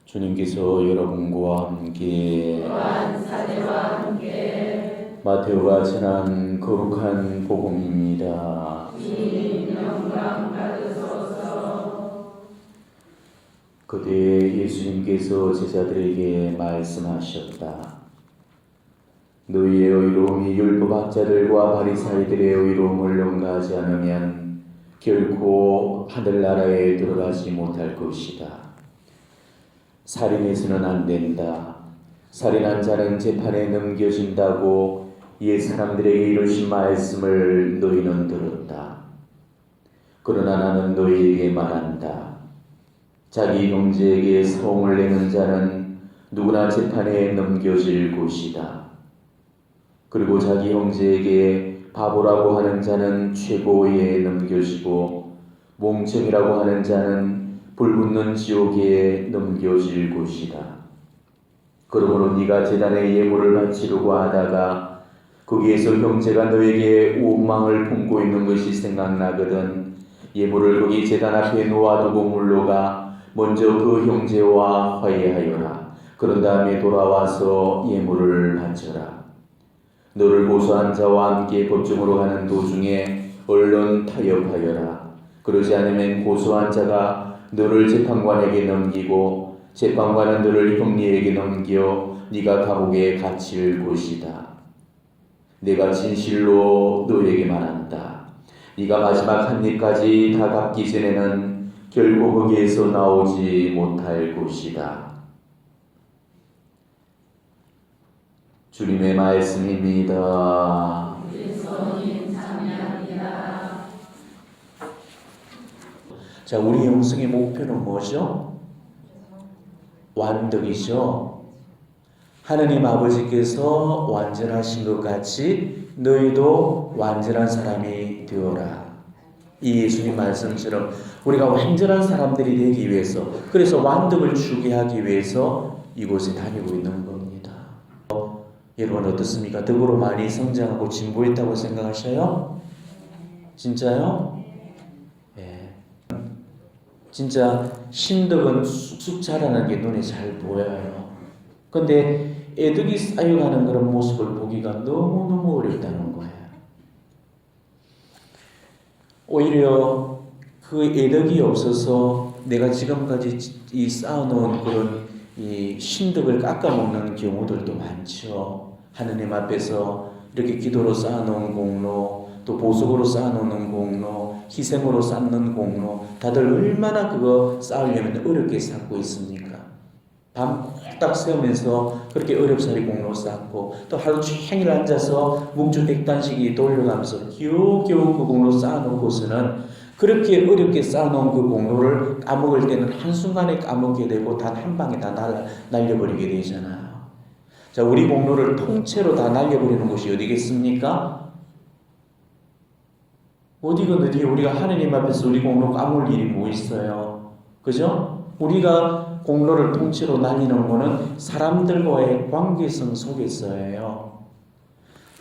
주님께서 여러분과 함께 또한 사제와 함께 마테오가 전한 거룩한 복음입니다. 주님 영광 받으소서. 그때 예수님께서 제자들에게 말씀하셨다. 너희의 의로움이 율법학자들과 바리사이들의 의로움을 능가하지 않으면 결코 하늘나라에 들어가지 못할 것이다. 살인해서는 안 된다. 살인한 자는 재판에 넘겨진다고 옛 사람들에게 이르신 말씀을 너희는 들었다. 그러나 나는 너희에게 말한다. 자기 형제에게 성을 내는 자는 누구나 재판에 넘겨질 것이다. 그리고 자기 형제에게 바보라고 하는 자는 최고에 넘겨지고 몽청이라고 하는 자는 불붙는 지옥에 넘겨질 것이다. 그러므로 네가 제단에 예물을 바치려고 하다가 거기에서 형제가 너에게 원망을 품고 있는 것이 생각나거든 예물을 거기 제단 앞에 놓아두고 물러가 먼저 그 형제와 화해하여라. 그런 다음에 돌아와서 예물을 바쳐라. 너를 고소한 자와 함께 법정으로 가는 도중에 얼른 타협하여라. 그러지 않으면 고소한 자가 너를 재판관에게 넘기고 재판관은 너를 형리에게 넘겨 네가 감옥에 갇힐 것이다. 내가 진실로 너에게 말한다. 네가 마지막 한 입까지 다 갚기 전에는 결코 거기에서 나오지 못할 것이다. 주님의 말씀입니다. 그리스도님 참여합니다. 자, 우리 영성의 목표는 뭐죠? 완덕이죠. 하느님 아버지께서 완전하신 것 같이 너희도 완전한 사람이 되어라. 이 예수님 말씀처럼 우리가 완전한 사람들이 되기 위해서, 그래서 완덕을 추구하게 하기 위해서 이곳에 다니고 있는 겁니다. 여러분 어떻습니까? 덕으로 많이 성장하고 진보했다고 생각하셔요? 진짜요? 예. 진짜 신덕은 쑥쑥 자라는 게 눈에 잘 보여요. 근데 애덕이 쌓여가는 그런 모습을 보기가 너무너무 어렵다는 거예요. 오히려 그 애덕이 없어서 내가 지금까지 이 쌓아놓은 그런 이 신덕을 깎아먹는 경우들도 많죠. 하느님 앞에서 이렇게 기도로 쌓아놓은 공로, 또 보석으로 쌓아놓는 공로, 희생으로 쌓는 공로, 다들 얼마나 그거 쌓으려면 어렵게 쌓고 있습니까? 밤 딱 세우면서 그렇게 어렵사리 공로 쌓고, 또 하루 종일 앉아서 묵주백단식이 돌려가면서 겨우겨우 그 공로 쌓아놓고서는 그렇게 어렵게 쌓아놓은 그 공로를 까먹을 때는 한순간에 까먹게 되고 단 한 방에 다 날려버리게 되잖아요. 자, 우리 공로를 통째로 다 날려버리는 곳이 어디겠습니까? 어디건 어디. 우리가 하느님 앞에서 우리 공로 까먹을 일이 뭐 있어요? 그죠? 우리가 공로를 통째로 날리는 거는 사람들과의 관계성 속에서예요.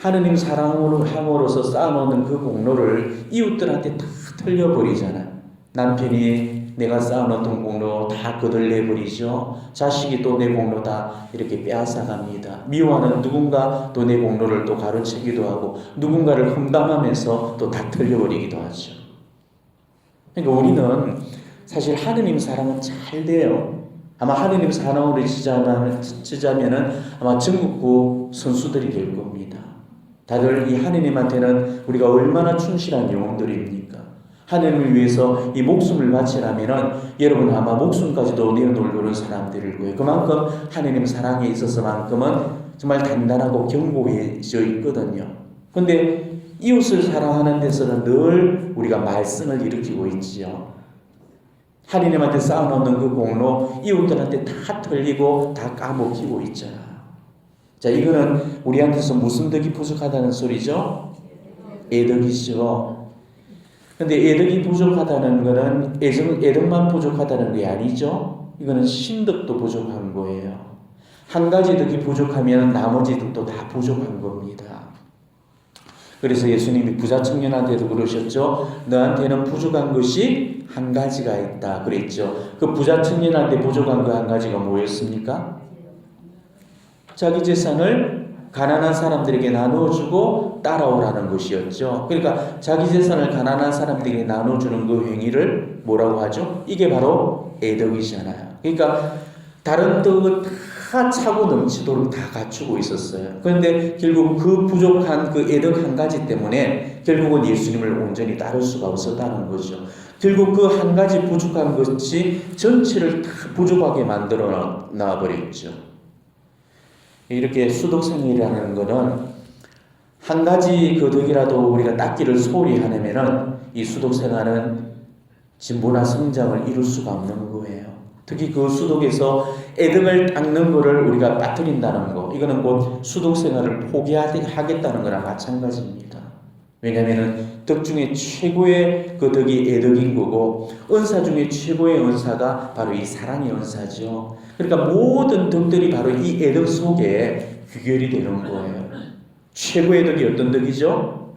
하느님 사랑으로 함으로써 쌓아놓는 그 공로를 이웃들한테 다 털려버리잖아요. 남편이 내가 쌓아놓던 공로 다 거들내버리죠. 자식이 또 내 공로 다 이렇게 빼앗아갑니다. 미워하는 누군가 또 내 공로를 또 가로채기도 하고 누군가를 험담하면서 또 다 털려버리기도 하죠. 그러니까 우리는 사실 하느님 사랑은 잘 돼요. 아마 하느님 사랑으로 치자면은 아마 전국구 선수들이 될 겁니다. 다들 이 하느님한테는 우리가 얼마나 충실한 영혼들입니까? 하느님을 위해서 이 목숨을 바치라면은 여러분 아마 목숨까지도 내어놓을 그런 사람들일 거예요. 그만큼 하느님 사랑에 있어서만큼은 정말 단단하고 견고해져 있거든요. 근데 이웃을 사랑하는 데서는 늘 우리가 말썽을 일으키고 있지요. 하느님한테 쌓아놓는 그 공로 이웃들한테 다 털리고 다 까먹히고 있잖아요. 자, 이거는 우리한테서 무슨 덕이 부족하다는 소리죠? 애덕이죠. 근데 애덕이 부족하다는 거는 애덕만 부족하다는 게 아니죠. 이거는 신덕도 부족한 거예요. 한 가지 덕이 부족하면 나머지 덕도 다 부족한 겁니다. 그래서 예수님이 부자 청년한테도 그러셨죠. 너한테는 부족한 것이 한 가지가 있다 그랬죠. 그 부자 청년한테 부족한 그 한 가지가 뭐였습니까? 자기 재산을 가난한 사람들에게 나눠주고 따라오라는 것이었죠. 그러니까 자기 재산을 가난한 사람들에게 나눠주는 그 행위를 뭐라고 하죠? 이게 바로 애덕이잖아요. 그러니까 다른 떡은 다 차고 넘치도록 다 갖추고 있었어요. 그런데 결국 그 부족한 그 애덕 한 가지 때문에 결국은 예수님을 온전히 따를 수가 없었다는 거죠. 결국 그 한 가지 부족한 것이 전체를 다 부족하게 만들어 놔버렸죠. 이렇게 수독생이라는 것은 한 가지 그 덕이라도 우리가 닦기를 소홀히 하려면은 이 수독생활은 진보나 성장을 이룰 수가 없는 거예요. 특히 그 수독에서 애덕을 닦는 것을 우리가 빠뜨린다는 거, 이거는 곧 수독생활을 포기하겠다는 거랑 마찬가지입니다. 왜냐하면은 덕 중에 최고의 그 덕이 애덕인 거고 은사 중에 최고의 은사가 바로 이 사랑의 은사죠. 그러니까 모든 덕들이 바로 이 애덕 속에 귀결이 되는 거예요. 최고의 덕이 어떤 덕이죠?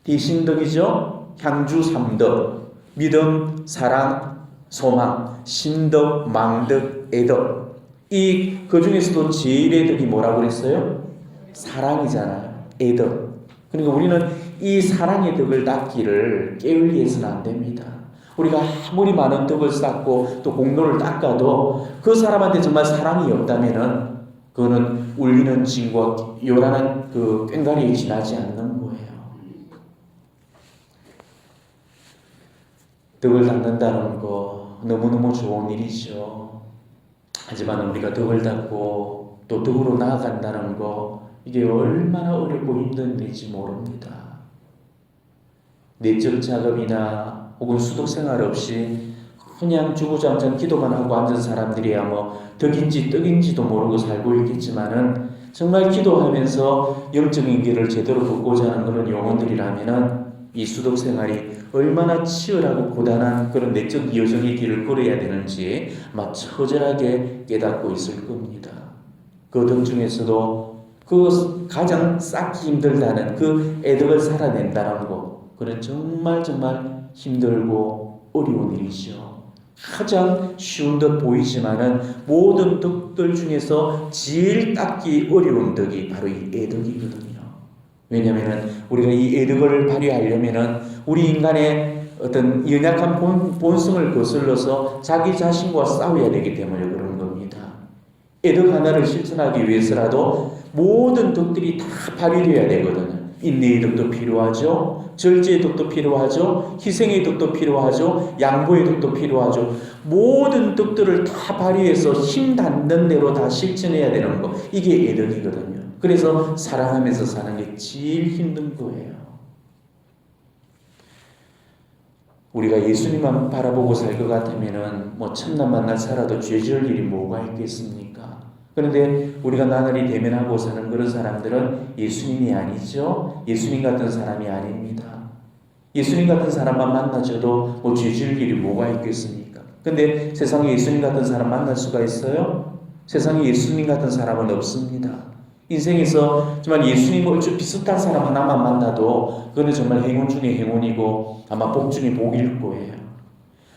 대신덕이죠. 향주 3덕, 믿음, 사랑, 소망, 신덕, 망덕, 애덕. 그 중에서도 제일의 덕이 뭐라고 그랬어요? 사랑이잖아요. 애덕. 그러니까 우리는 이 사랑의 덕을 닦기를 게을리 해서는 안 됩니다. 우리가 아무리 많은 덕을 쌓고 또 공로를 닦아도 그 사람한테 정말 사랑이 없다면은 그거는 울리는 징과 요란한 그 꽹과리에 지나지 않는 거예요. 덕을 닦는다는 거 너무너무 좋은 일이죠. 하지만 우리가 덕을 닦고 또 덕으로 나아간다는 거 이게 얼마나 어렵고 힘든 일인지 모릅니다. 내적 작업이나 혹은 수독 생활 없이 그냥 주구장창 기도만 하고 앉은 사람들이야 뭐 덕인지 떡인지도 모르고 살고 있겠지만은 정말 기도하면서 영적인 길을 제대로 걷고자 하는 그런 영혼들이라면은 이 수독 생활이 얼마나 치열하고 고단한 그런 내적 여정의 길을 걸어야 되는지 아마 처절하게 깨닫고 있을 겁니다. 그 덕 중에서도 그 가장 쌓기 힘들다는 그 애덕을 살아낸다는 것, 그건 정말 힘들고 어려운 일이죠. 가장 쉬운 듯 보이지만은 모든 덕들 중에서 제일 닦기 어려운 덕이 바로 이 애덕이거든요. 왜냐하면은 우리가 이 애덕을 발휘하려면은 우리 인간의 어떤 연약한 본성을 거슬러서 자기 자신과 싸워야 되기 때문에 그런 겁니다. 애덕 하나를 실천하기 위해서라도 모든 덕들이 다 발휘되어야 되거든요. 인내의 덕도 필요하죠. 절제의 덕도 필요하죠. 희생의 덕도 필요하죠. 양보의 덕도 필요하죠. 모든 덕들을 다 발휘해서 힘 닿는 대로 다 실천해야 되는 거. 이게 애덕이거든요. 그래서 사랑하면서 사는 게 제일 힘든 거예요. 우리가 예수님만 바라보고 살 것 같으면은 뭐 천남 만나 살아도 죄 지을 일이 뭐가 있겠습니까? 그런데 우리가 나날이 대면하고 사는 그런 사람들은 예수님이 아니죠. 예수님 같은 사람이 아닙니다. 예수님 같은 사람만 만나줘도 뭐 죄 지을 일이 뭐가 있겠습니까? 근데 세상에 예수님 같은 사람 만날 수가 있어요? 세상에 예수님 같은 사람은 없습니다. 인생에서 정말 예수님과 얼추 비슷한 사람 하나만 만나도 그거는 정말 행운 중에 행운이고 아마 복 중에 복일 거예요.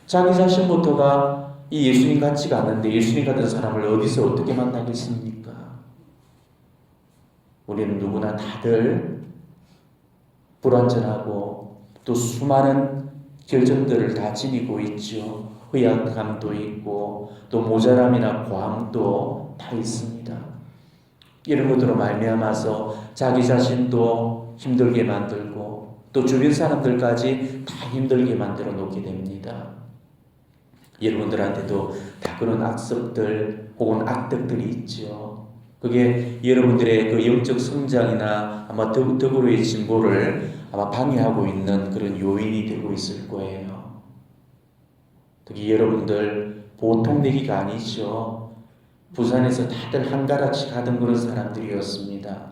자기 자신부터가 이 예수님 같지가 않은데 예수님 같은 사람을 어디서 어떻게 만나겠습니까? 우리는 누구나 다들 불완전하고 또 수많은 결점들을 다 지니고 있죠. 허약함도 있고 또 모자람이나 과함도 다 있습니다. 이런 것들로 말미암아서 자기 자신도 힘들게 만들고 또 주변 사람들까지 다 힘들게 만들어 놓게 됩니다. 여러분들한테도 다 그런 악습들 혹은 악덕들이 있죠. 그게 여러분들의 그 영적 성장이나 아마 덕으로의 진보를 아마 방해하고 있는 그런 요인이 되고 있을 거예요. 특히 여러분들 보통 내기가 아니죠. 부산에서 다들 한 가락씩 하던 그런 사람들이었습니다.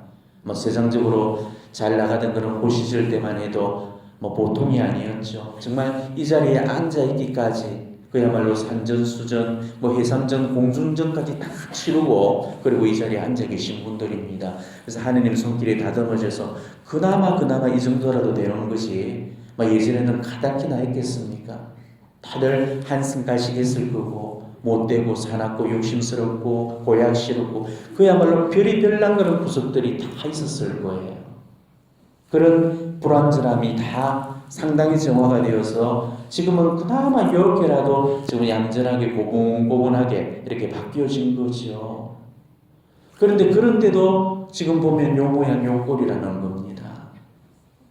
뭐 세상적으로 잘 나가던 그런 호시절 때만 해도 뭐 보통이 아니었죠. 정말 이 자리에 앉아 있기까지 그야말로 산전수전, 해삼전, 공중전까지 다 치르고 그리고 이 자리에 앉아 계신 분들입니다. 그래서 하느님 손길에 다듬어져서 그나마 이 정도라도 되는 것이 예전에는 가닥키나 했겠습니까? 다들 한숨 가시겠을 거고 못되고 사납고 욕심스럽고 고약스럽고 그야말로 별이 별난 그런 구석들이 다 있었을 거예요. 그런 불완전함이 다 상당히 정화가 되어서 지금은 그나마 이렇게라도 지금 얌전하게 고분고분하게 이렇게 바뀌어진 거죠. 그런데도 지금 보면 요 모양 요 꼴이라는 겁니다.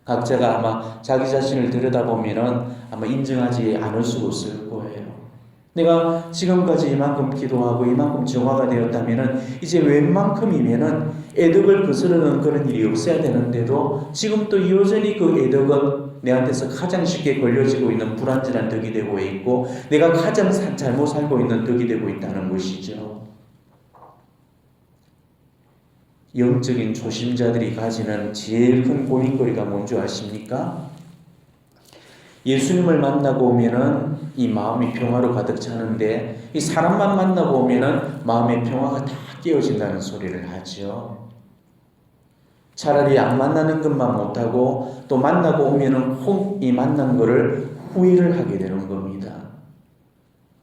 각자가 아마 자기 자신을 들여다보면은 아마 인정하지 않을 수 없을 거예요. 내가 지금까지 이만큼 기도하고 이만큼 정화가 되었다면은 이제 웬만큼이면은 애덕을 거스르는 그런 일이 없어야 되는데도 지금 또 여전히 그 애덕은 내한테서 가장 쉽게 걸려지고 있는 불완전한 덕이 되고 있고 내가 가장 잘못 살고 있는 덕이 되고 있다는 것이죠. 영적인 초심자들이 가지는 제일 큰 고민거리가 뭔지 아십니까? 예수님을 만나고 오면은 이 마음이 평화로 가득 차는데 이 사람만 만나고 오면은 마음의 평화가 다 깨어진다는 소리를 하죠. 차라리 안 만나는 것만 못하고 또 만나고 오면은 이 만난 거를 후회를 하게 되는 겁니다.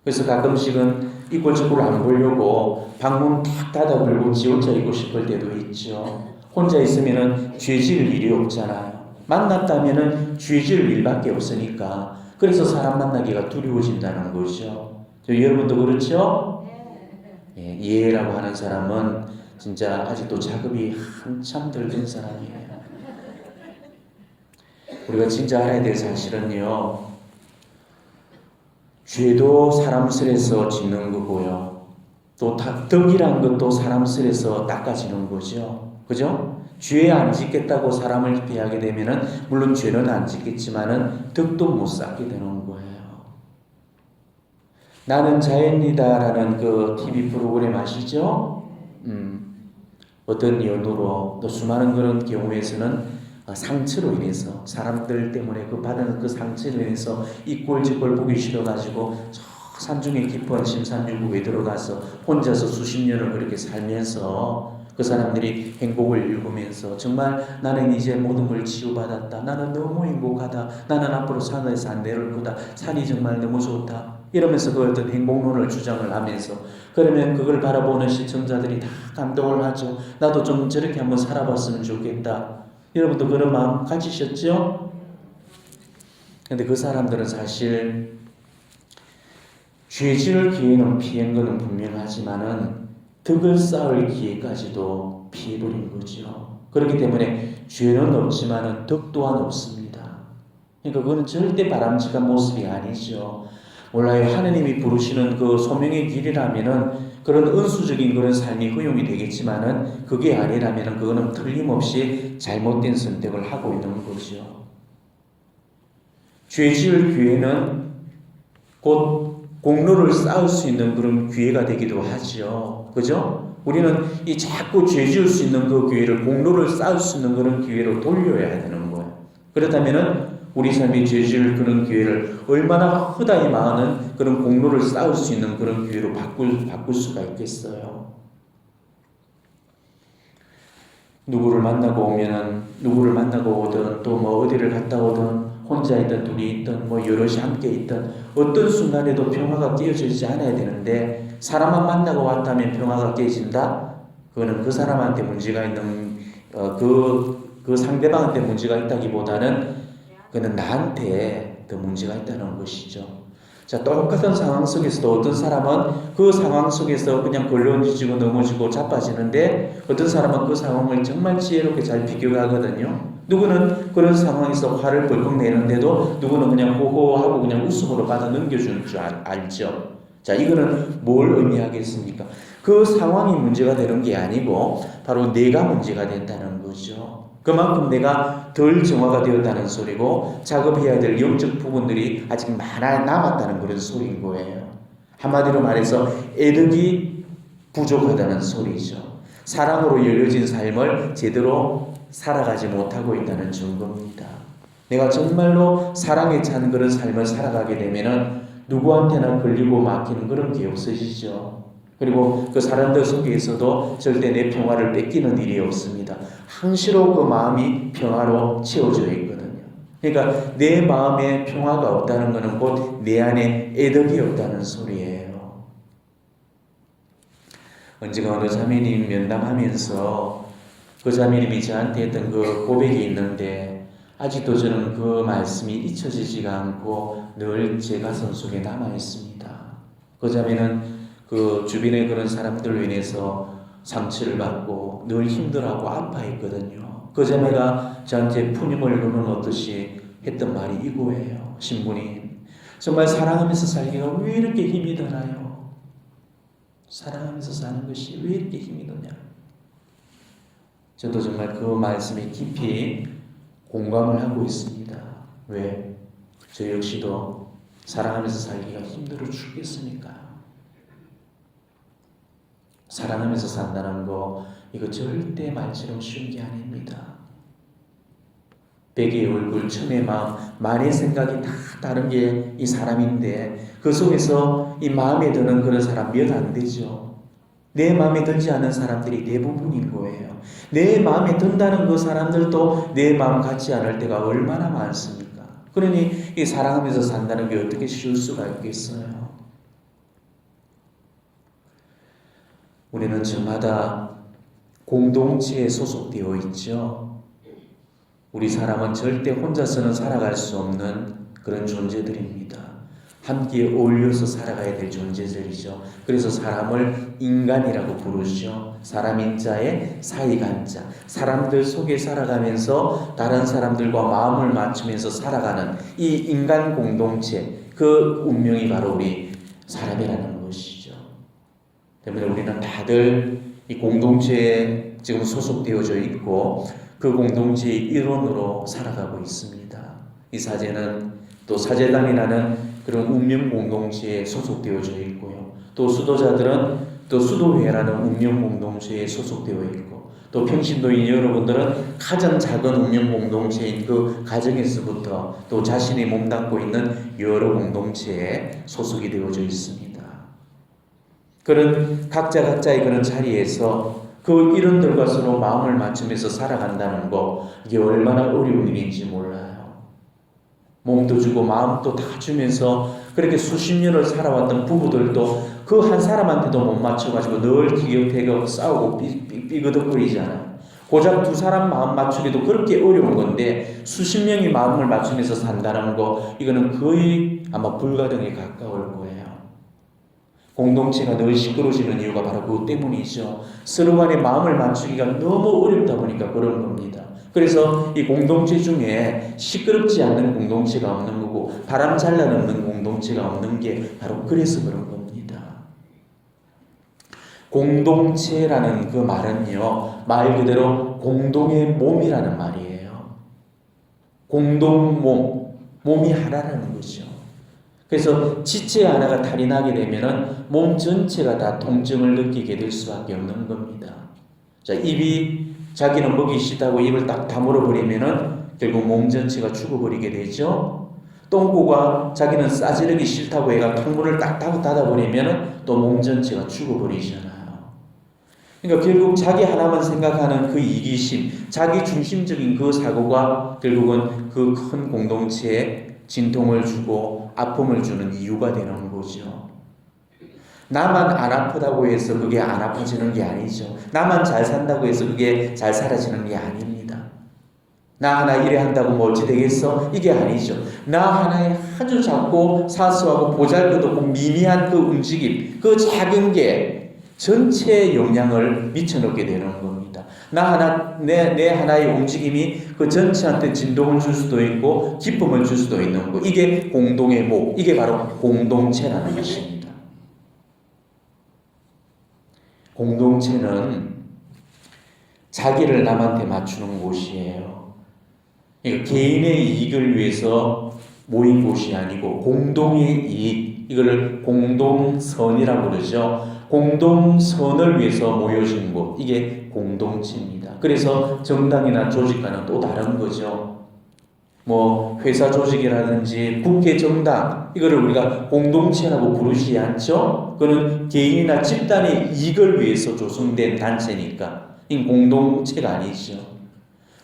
그래서 가끔씩은 이꼴저꼴 안 보려고 방문 탁 닫아 걸고 지 혼자 있고 싶을 때도 있죠. 혼자 있으면은 죄 지을 일이 없잖아요. 만났다면은 죄 지을 일밖에 없으니까 그래서 사람 만나기가 두려워진다는 거죠. 여러분도 그렇죠? 예, 이해라고 하는 사람은 진짜 아직도 작업이 한참 덜 된 사람이에요. 우리가 진짜 알아야 될 사실은요, 죄도 사람 슬에서 짓는 거고요, 또 덕이란 것도 사람 슬에서 닦아지는 거죠. 그죠? 죄 안 짓겠다고 사람을 피하게 되면은 물론 죄는 안 짓겠지만은 덕도 못 쌓게 되는 거예요. 나는 자연이다라는 그 TV 프로그램 아시죠? 어떤 연우로 또 수많은 그런 경우에서는 상처로 인해서 사람들 때문에 그 받은 그 상처로 인해서 이 꼴짓꼴 보기 싫어가지고 저 산중에 깊은 심산유구에 들어가서 혼자서 수십 년을 그렇게 살면서 그 사람들이 행복을 읽으면서 정말 나는 이제 모든 걸 치유받았다. 나는 너무 행복하다. 나는 앞으로 산에서 안 내려올 거다. 산이 정말 너무 좋다. 이러면서 그 어떤 행복론을 주장을 하면서 그러면 그걸 바라보는 시청자들이 다 감동을 하죠. 나도 좀 저렇게 한번 살아봤으면 좋겠다. 여러분도 그런 마음 가지셨죠? 근데 그 사람들은 사실 죄 지을 기회는 피한 것은 분명하지만은 덕을 쌓을 기회까지도 피해버린 거죠. 그렇기 때문에 죄는 없지만은 덕 또한 없습니다. 그러니까 그거는 절대 바람직한 모습이 아니죠. 몰라요. 하느님이 부르시는 그 소명의 길이라면은 그런 은수적인 그런 삶이 허용이 되겠지만은 그게 아니라면은 그거는 틀림없이 잘못된 선택을 하고 있는 거죠. 죄 지을 기회는 곧 공로를 쌓을 수 있는 그런 기회가 되기도 하죠. 그죠? 우리는 이 자꾸 죄 지을 수 있는 그 기회를 공로를 쌓을 수 있는 그런 기회로 돌려야 되는 거예요. 그렇다면은 우리 삶이 죄 지을 그런 기회를 얼마나 허다히 많은 그런 공로를 쌓을 수 있는 그런 기회로 바꿀 수가 있겠어요. 누구를 만나고 오든 또 어디를 갔다 오든 혼자 있든 둘이 있든 여럿이 함께 있든 어떤 순간에도 평화가 깨어지지 않아야 되는데 사람만 만나고 왔다면 평화가 깨진다? 그거는 그 사람한테 문제가 있는 그 상대방한테 문제가 있다기보다는 그는 나한테 더 문제가 있다는 것이죠. 자, 똑같은 상황 속에서도 어떤 사람은 그 상황 속에서 그냥 걸려지고 넘어지고 자빠지는데 어떤 사람은 그 상황을 정말 지혜롭게 잘 비교하거든요. 누구는 그런 상황에서 화를 벌컥 내는데도 누구는 그냥 호호하고 그냥 웃음으로 받아 넘겨주는 줄 알죠. 자, 이거는 뭘 의미하겠습니까? 그 상황이 문제가 되는 게 아니고 바로 내가 문제가 된다는 거죠. 그만큼 내가 덜 정화가 되었다는 소리고 작업해야 될 영적 부분들이 아직 많아 남았다는 그런 소리인 거예요. 한마디로 말해서 애덕이 부족하다는 소리죠. 사랑으로 열려진 삶을 제대로 살아가지 못하고 있다는 증거입니다. 내가 정말로 사랑에 찬 그런 삶을 살아가게 되면은 누구한테나 걸리고 맡기는 그런 게 없으시죠. 그리고 그 사람들 속에서도 절대 내 평화를 뺏기는 일이 없습니다. 항시로 그 마음이 평화로 채워져 있거든요. 그러니까 내 마음에 평화가 없다는 것은 곧 내 안에 애덕이 없다는 소리예요. 언젠가 어느 자매님 면담하면서 그 자매님이 저한테 했던 그 고백이 있는데 아직도 저는 그 말씀이 잊혀지지가 않고 늘 제 가슴 속에 남아 있습니다. 그 자매는 그 주변의 그런 사람들로 인해서 상처를 받고 늘 힘들어하고 아파했거든요. 그 자매가 저한테 푸님을 누르놓듯이 했던 말이 이거예요. 신부님, 정말 사랑하면서 살기가 왜 이렇게 힘이 드나요? 사랑하면서 사는 것이 왜 이렇게 힘이 드냐? 저도 정말 그 말씀에 깊이 공감을 하고 있습니다. 왜? 저 역시도 사랑하면서 살기가 힘들어 죽겠습니까? 사랑하면서 산다는 거 이거 절대 말처럼 쉬운 게 아닙니다. 백의 얼굴, 천의 마음, 만의 생각이 다 다른 게 이 사람인데 그 속에서 이 마음에 드는 그런 사람 몇 안 되죠. 내 마음에 들지 않는 사람들이 대부분인 거예요. 내 마음에 든다는 그 사람들도 내 마음 같지 않을 때가 얼마나 많습니까? 그러니 이 사랑하면서 산다는 게 어떻게 쉬울 수가 있겠어요? 우리는 저마다 공동체에 소속되어 있죠. 우리 사람은 절대 혼자서는 살아갈 수 없는 그런 존재들입니다. 함께 어울려서 살아가야 될 존재들이죠. 그래서 사람을 인간이라고 부르죠. 사람인 자의 사이간 자. 사람들 속에 살아가면서 다른 사람들과 마음을 맞추면서 살아가는 이 인간 공동체, 그 운명이 바로 우리 사람이라는 것이죠. 때문에 우리는 다들 이 공동체에 지금 소속되어져 있고 그 공동체의 일원으로 살아가고 있습니다. 이 사제는 또 사제단이라는 그런 운명 공동체에 소속되어져 있고요. 또 수도자들은 또 수도회라는 운명 공동체에 소속되어 있고 또 평신도인 여러분들은 가장 작은 운명 공동체인 그 가정에서부터 또 자신이 몸담고 있는 여러 공동체에 소속이 되어져 있습니다. 그런 각자의 그런 자리에서 그 이런들과 서로 마음을 맞추면서 살아간다는 거 이게 얼마나 어려운 일인지 몰라요. 몸도 주고 마음도 다 주면서 그렇게 수십 년을 살아왔던 부부들도 그 한 사람한테도 못 맞춰가지고 늘 티격태격 싸우고 삐그덕거리잖아요. 고작 두 사람 마음 맞추기도 그렇게 어려운 건데 수십 명이 마음을 맞추면서 산다는 거 이거는 거의 아마 불가능에 가까울 거예요. 공동체가 늘 시끄러워지는 이유가 바로 그것 때문이죠. 서로 간에 마음을 맞추기가 너무 어렵다 보니까 그런 겁니다. 그래서 이 공동체 중에 시끄럽지 않는 공동체가 없는 거고 바람 잘 나는 공동체가 없는 게 바로 그래서 그런 겁니다. 공동체라는 그 말은요, 말 그대로 공동의 몸이라는 말이에요. 공동몸, 몸이 하나라는 거죠. 그래서 지체 하나가 탈이 나게 되면은 몸 전체가 다 통증을 느끼게 될 수밖에 없는 겁니다. 자, 입이 자기는 먹이 싫다고 입을 딱 다물어 버리면은 결국 몸 전체가 죽어버리게 되죠. 똥꼬가 자기는 싸지르기 싫다고 해가 탕문을 딱 닫아 버리면은 또 몸 전체가 죽어버리잖아요. 그러니까 결국 자기 하나만 생각하는 그 이기심, 자기 중심적인 그 사고가 결국은 그 큰 공동체에 진통을 주고 아픔을 주는 이유가 되는 거죠. 나만 안 아프다고 해서 그게 안 아파지는 게 아니죠. 나만 잘 산다고 해서 그게 잘 사라지는 게 아닙니다. 나 하나 이래 한다고 뭐 어찌 되겠어? 이게 아니죠. 나 하나의 아주 작고 사소하고 보잘것없고 미미한 그 움직임, 그 작은 게 전체에 영향을 미쳐놓게 되는 겁니다. 나 하나, 내 하나의 움직임이 그 전체한테 진동을 줄 수도 있고 기쁨을 줄 수도 있는 거. 이게 공동의 목, 이게 바로 공동체라는 것입니다. 공동체는 자기를 남한테 맞추는 곳이에요. 그러니까 개인의 이익을 위해서 모인 곳이 아니고 공동의 이익, 이거를 공동선이라고 그러죠. 공동선을 위해서 모여진 곳, 이게 공동체입니다. 그래서 정당이나 조직과는 또 다른 거죠. 뭐 회사 조직이라든지 국회 정당 이거를 우리가 공동체라고 부르지 않죠? 그는 개인이나 집단의 이익을 위해서 조성된 단체니까 이 공동체가 아니죠.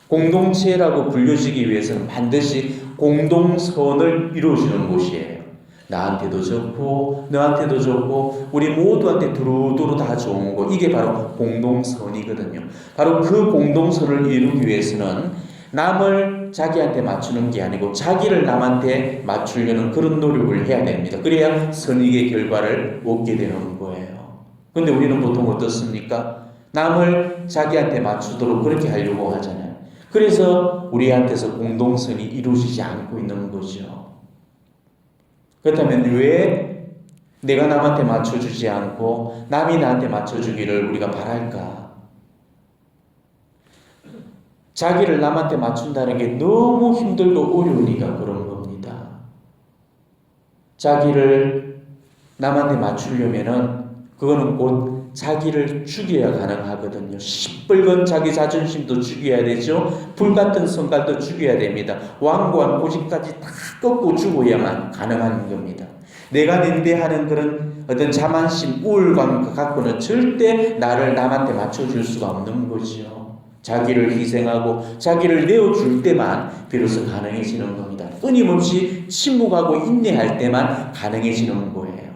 공동체라고 불려지기 위해서는 반드시 공동선을 이루어주는 곳이에요. 나한테도 좋고 너한테도 좋고 우리 모두한테 두루두루 다 좋은 거, 이게 바로 공동선이거든요. 바로 그 공동선을 이루기 위해서는 남을 자기한테 맞추는 게 아니고 자기를 남한테 맞추려는 그런 노력을 해야 됩니다. 그래야 선익의 결과를 얻게 되는 거예요. 근데 우리는 보통 어떻습니까? 남을 자기한테 맞추도록 그렇게 하려고 하잖아요. 그래서 우리한테서 공동선이 이루어지지 않고 있는 거죠. 그렇다면 왜 내가 남한테 맞춰주지 않고 남이 나한테 맞춰주기를 우리가 바랄까? 자기를 남한테 맞춘다는 게 너무 힘들고 어려우니까 그런 겁니다. 자기를 남한테 맞추려면은 그거는 곧 자기를 죽여야 가능하거든요. 시뻘건 자기 자존심도 죽여야 되죠. 불같은 성깔도 죽여야 됩니다. 완고한 고집까지 다 꺾고 죽어야만 가능한 겁니다. 내가 낸대하는 그런 어떤 자만심, 우울감 갖고는 절대 나를 남한테 맞춰줄 수가 없는 거죠. 자기를 희생하고 자기를 내어줄 때만 비로소 가능해지는 겁니다. 끊임없이 침묵하고 인내할 때만 가능해지는 거예요.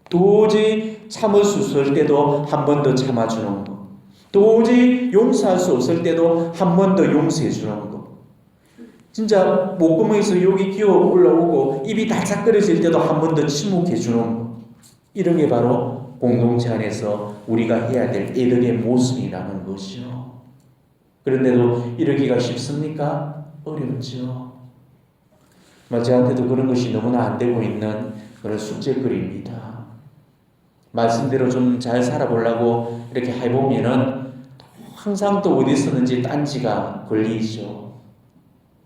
도저히 참을 수 없을 때도 한 번 더 참아주는 거. 도저히 용서할 수 없을 때도 한 번 더 용서해 주는 거. 진짜 목구멍에서 욕이 기어 올라오고 입이 달짝거려질 때도 한 번 더 침묵해 주는 거. 이런 게 바로 공동체 안에서 우리가 해야 될 애들의 모습이라는 것이죠. 그런데도 이러기가 쉽습니까? 어렵죠. 저한테도 그런 것이 너무나 안 되고 있는 그런 숙제거리입니다. 말씀대로 좀 잘 살아보려고 이렇게 해보면은 항상 또 어디서든지 딴지가 걸리죠.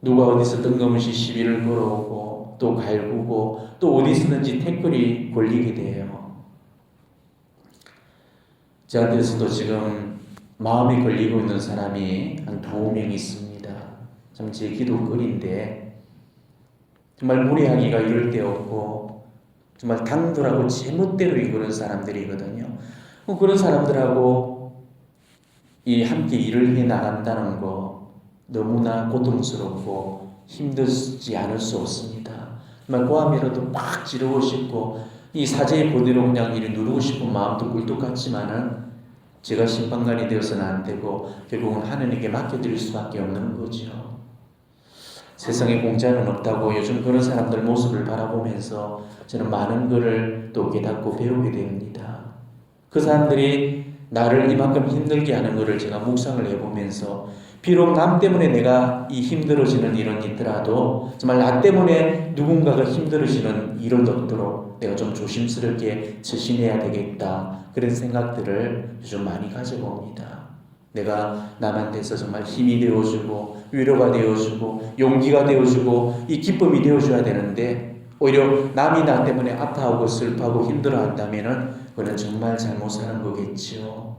누가 어디서 뜬금없이 시비를 걸어오고 또 갈구고 또 어디서든지 태클이 걸리게 돼요. 저한테서도 지금 마음이 걸리고 있는 사람이 한 2명 있습니다. 참 제 기도거리인데 정말 무리하기가 이럴 데 없고 정말 당돌하고 제멋대로 이끄는 사람들이거든요. 그런 사람들하고 함께 일을 해 나간다는 거 너무나 고통스럽고 힘들지 않을 수 없습니다. 정말 고함이라도 막 지르고 싶고 이 사제의 보대로 그냥 이를 누르고 싶은 마음도 꿀떡 같지만은 제가 심판관이 되어서는 안 되고 결국은 하느님께 맡겨드릴 수밖에 없는 거죠. 세상에 공짜는 없다고 요즘 그런 사람들 모습을 바라보면서 저는 많은 것을 또 깨닫고 배우게 됩니다. 그 사람들이 나를 이만큼 힘들게 하는 것을 제가 묵상을 해보면서 비록 남 때문에 내가 이 힘들어지는 일은 있더라도 정말 나 때문에 누군가가 힘들어지는 일은 없도록 내가 좀 조심스럽게 처신해야 되겠다, 그런 생각들을 요즘 많이 가져봅니다. 내가 남한테서 정말 힘이 되어주고 위로가 되어주고 용기가 되어주고 이 기쁨이 되어줘야 되는데 오히려 남이 나 때문에 아파하고 슬퍼하고 힘들어한다면은 그건 정말 잘못 사는 거겠지요.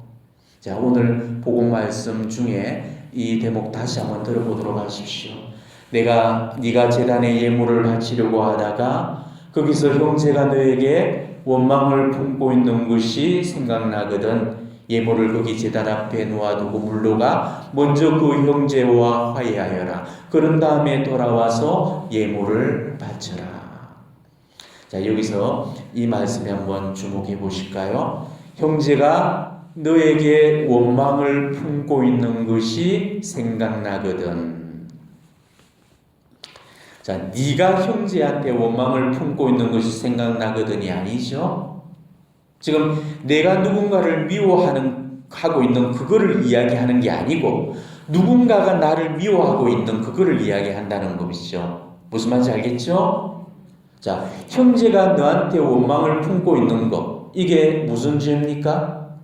자, 오늘 복음 말씀 중에 이 대목 다시 한번 들어보도록 하십시오. 네가 제단에 예물을 바치려고 하다가 거기서 형제가 너에게 원망을 품고 있는 것이 생각나거든 예물을 거기 제단 앞에 놓아두고 물러가 먼저 그 형제와 화해하여라. 그런 다음에 돌아와서 예물을 바쳐라. 자, 여기서 이 말씀에 한번 주목해 보실까요? 형제가 너에게 원망을 품고 있는 것이 생각나거든. 자, 네가 형제한테 원망을 품고 있는 것이 생각나거든이 아니죠. 지금 내가 누군가를 하고 있는 그거를 이야기하는 게 아니고 누군가가 나를 미워하고 있는 그거를 이야기한다는 것이죠. 무슨 말인지 알겠죠? 자, 형제가 너한테 원망을 품고 있는 것, 이게 무슨 죄입니까?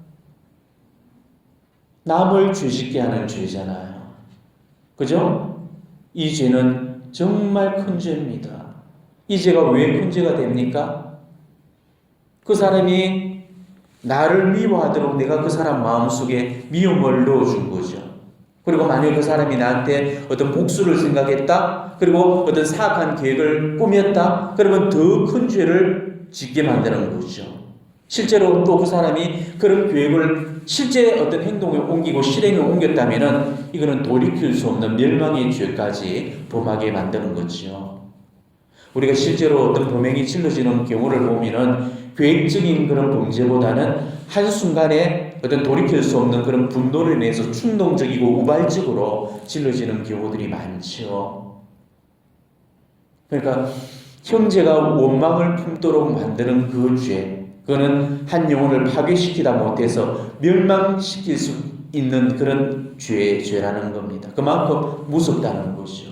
남을 죄짓게 하는 죄잖아요. 그죠? 이 죄는 정말 큰 죄입니다. 이 죄가 왜 큰 죄가 됩니까? 그 사람이 나를 미워하도록 내가 그 사람 마음속에 미움을 넣어준 거죠. 그리고 만약 그 사람이 나한테 어떤 복수를 생각했다, 그리고 어떤 사악한 계획을 꾸몄다, 그러면 더 큰 죄를 짓게 만드는 거죠. 실제로 또 그 사람이 그런 계획을 실제 어떤 행동에 옮기고 실행에 옮겼다면은 이거는 돌이킬 수 없는 멸망의 죄까지 범하게 만드는 거죠. 우리가 실제로 어떤 범행이 질러지는 경우를 보면은 계획적인 그런 범죄보다는 한순간에 어떤 돌이킬 수 없는 그런 분노를 인해서 충동적이고 우발적으로 질러지는 경우들이 많죠. 그러니까 형제가 원망을 품도록 만드는 그 죄, 그거는 한 영혼을 파괴시키다 못해서 멸망시킬 수 있는 그런 죄라는 겁니다. 그만큼 무섭다는 거죠.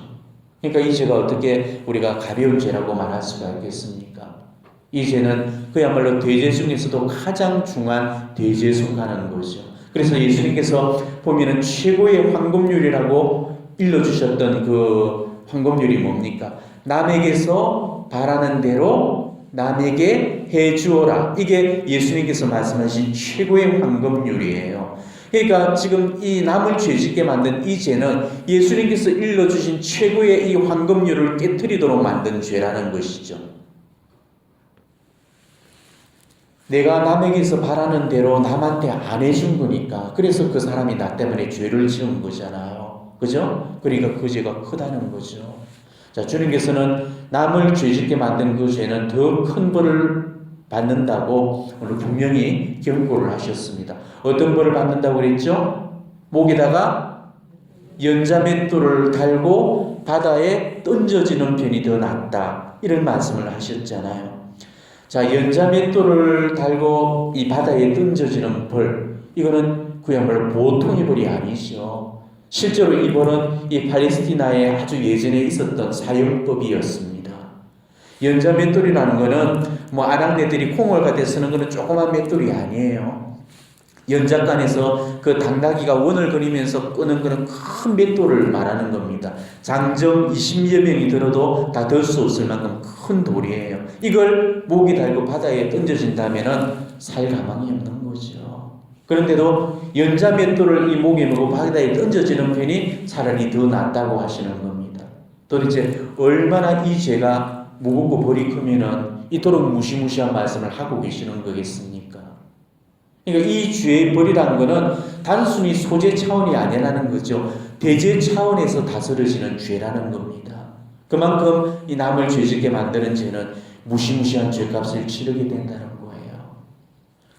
그러니까 이 죄가 어떻게 우리가 가벼운 죄라고 말할 수가 있겠습니까? 이 죄는 그야말로 대죄 중에서도 가장 중한 대죄에 속하는 거죠. 그래서 예수님께서 보면은 최고의 황금률이라고 일러주셨던 그 황금률이 뭡니까? 남에게서 바라는 대로 남에게 해주어라. 이게 예수님께서 말씀하신 최고의 황금률이에요. 그러니까 지금 이 남을 죄짓게 만든 이 죄는 예수님께서 일러주신 최고의 이 황금률을 깨트리도록 만든 죄라는 것이죠. 내가 남에게서 바라는 대로 남한테 안 해준 거니까, 그래서 그 사람이 나 때문에 죄를 지은 거잖아요. 그죠? 그러니까 그 죄가 크다는 거죠. 자, 주님께서는 남을 죄짓게 만든 그 죄는 더 큰 벌을 받는다고 오늘 분명히 경고를 하셨습니다. 어떤 벌을 받는다고 그랬죠? 목에다가 연자맷돌을 달고 바다에 던져지는 편이 더 낫다, 이런 말씀을 하셨잖아요. 자, 연자맷돌을 달고 이 바다에 던져지는 벌, 이거는 그야말로 보통의 벌이 아니죠. 실제로 이 벌은 이 팔레스티나에 아주 예전에 있었던 사용법이었습니다. 연자 맷돌이라는 거는 뭐 아낙네들이 콩을 갖다 쓰는 거는 조그만 맷돌이 아니에요. 연작간에서 그 당나귀가 원을 그리면서 끄는 그런 큰 맷돌을 말하는 겁니다. 장정 20여 명이 들어도 다 들 수 없을 만큼 큰 돌이에요. 이걸 목에 달고 바다에 던져진다면은 살 가망이 없는 거죠. 그런데도 연자 맷돌을 이 목에 메고 바다에 던져지는 편이 차라리 더 낫다고 하시는 겁니다. 도대체 얼마나 이 죄가 무겁고 벌이 크면은 이토록 무시무시한 말씀을 하고 계시는 거겠습니까? 그러니까 이 죄의 벌이라는 것은 단순히 소재 차원이 아니라는 거죠. 대죄 차원에서 다스려지는 죄라는 겁니다. 그만큼 이 남을 죄짓게 만드는 죄는 무시무시한 죄값을 치르게 된다는 거예요.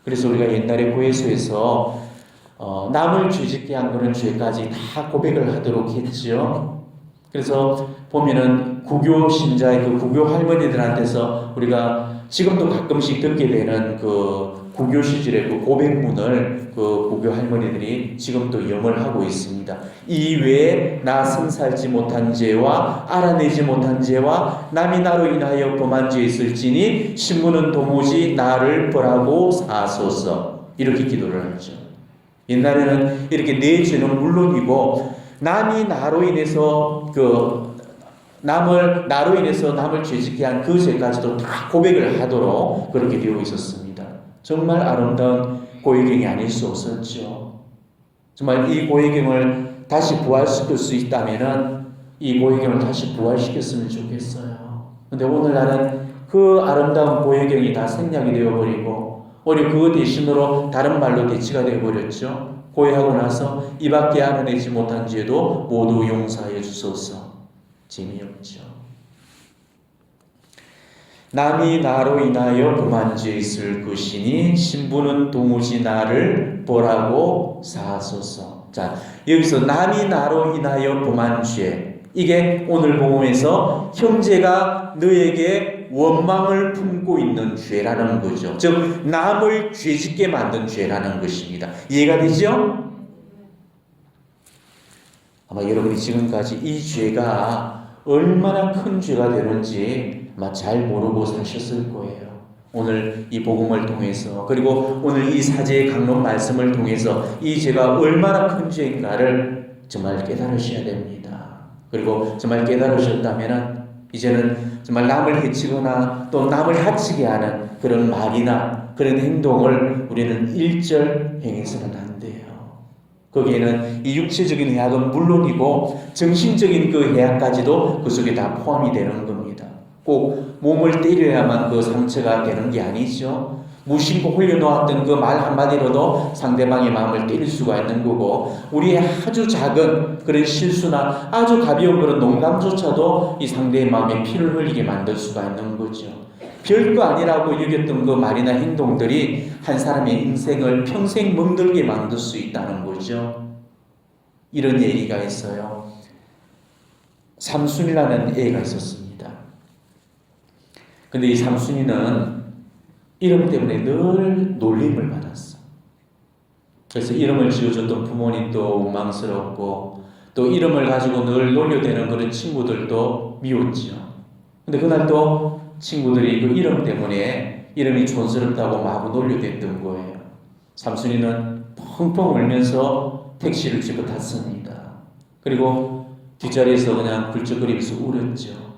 그래서 우리가 옛날에 고해수에서 남을 죄짓게 한 그런 죄까지 다 고백을 하도록 했죠. 그래서 보면은 구교 신자의 그 구교 할머니들한테서 우리가 지금도 가끔씩 듣게 되는 그 구교 시절의 그 고백문을 그 구교 할머니들이 지금도 염을 있습니다. 이 외에 나 선살지 못한 죄와 알아내지 못한 죄와 남이 나로 인하여 범한 죄 있을지니 신부는 도무지 나를 벌하고 사소서, 이렇게 기도를 하죠. 옛날에는 이렇게 내 죄는 물론이고 남이 나로 인해서 남을 죄짓게 한 그 죄까지도 다 고백을 하도록 그렇게 되어 있었습니다. 정말 아름다운 고해경이 아닐 수 없었죠. 정말 이 고해경을 다시 부활시킬 수 있다면은 이 고해경을 다시 부활시켰으면 좋겠어요. 근데 오늘날은 그 아름다운 고해경이 다 생략이 되어버리고 오히려 그 대신으로 다른 말로 대치가 되어버렸죠. 고해하고 나서 이밖에 알아내지 못한 죄도 모두 용서하여 주소서. 재미없죠. 남이 나로 인하여 범한 죄 있을 것이니 신부는 도무지 나를 벌하고 사소서. 자, 여기서 남이 나로 인하여 범한 죄, 이게 오늘 복음에서 형제가 너에게 원망을 품고 있는 죄라는 거죠. 즉 남을 죄짓게 만든 죄라는 것입니다. 이해가 되죠? 아마 여러분이 지금까지 이 죄가 얼마나 큰 죄가 되는지 아마 잘 모르고 사셨을 거예요. 오늘 이 복음을 통해서, 그리고 오늘 이 사제의 강론 말씀을 통해서 이 죄가 얼마나 큰 죄인가를 정말 깨달으셔야 됩니다. 그리고 정말 깨달으셨다면 이제는 정말 남을 해치거나 또 남을 해치게 하는 그런 말이나 그런 행동을 우리는 일절 행해서는 안 돼요. 거기에는 이 육체적인 해악은 물론이고 정신적인 그 해악까지도 그 속에 다 포함이 되는 겁니다. 꼭 몸을 때려야만 그 상처가 되는 게 아니죠. 무심코 흘려놓았던 그 말 한마디로도 상대방의 마음을 때릴 수가 있는 거고, 우리의 아주 작은 그런 실수나 아주 가벼운 그런 농담조차도 이 상대의 마음에 피를 흘리게 만들 수가 있는 거죠. 별거 아니라고 여겼던 그 말이나 행동들이 한 사람의 인생을 평생 멍들게 만들 수 있다는 거죠. 이런 얘기가 있어요. 삼순이라는 애가 있었습니다. 근데 이 삼순이는 이름 때문에 늘 놀림을 받았어. 그래서 이름을 지어줬던 부모님도 원망스럽고, 또 이름을 가지고 늘 놀려대는 그런 친구들도 미웠지요. 근데 그날 또 친구들이 그 이름 때문에 이름이 촌스럽다고 마구 놀려댔던 거예요. 삼순이는 펑펑 울면서 택시를 집어 탔습니다. 그리고 뒷자리에서 그냥 굴쩍거리면서 울었죠.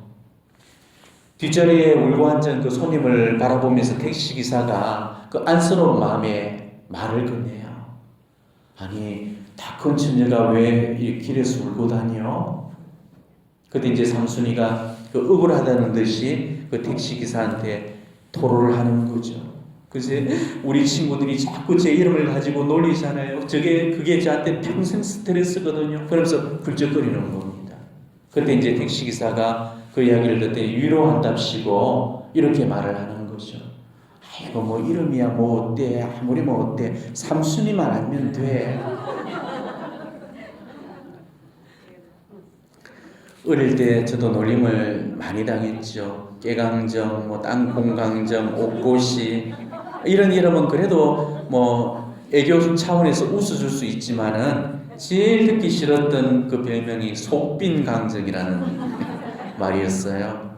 뒷자리에 울고 앉은 그 손님을 바라보면서 택시기사가 그 안쓰러운 마음에 말을 건네요. 아니, 다 큰 처녀가 왜 이 길에서 울고 다녀? 그때 이제 삼순이가 그 억울하다는 듯이 그 택시기사한테 토로를 하는 거죠. 그제 우리 친구들이 자꾸 제 이름을 가지고 놀리잖아요. 그게 저한테 평생 스트레스거든요. 그러면서 굴쩍거리는 겁니다. 그때 이제 택시기사가 그 이야기를 듣더니 위로한답시고 이렇게 말을 하는 거죠. 아이고 뭐 이름이야 뭐 어때, 아무리 뭐 어때, 삼순이만 알면 돼. 어릴 때 저도 놀림을 많이 당했죠. 깨강정, 뭐 땅콩강정, 옥고시 이런 이름은 그래도 뭐 애교 차원에서 웃어줄 수 있지만은 제일 듣기 싫었던 그 별명이 속빈강정이라는 말이었어요.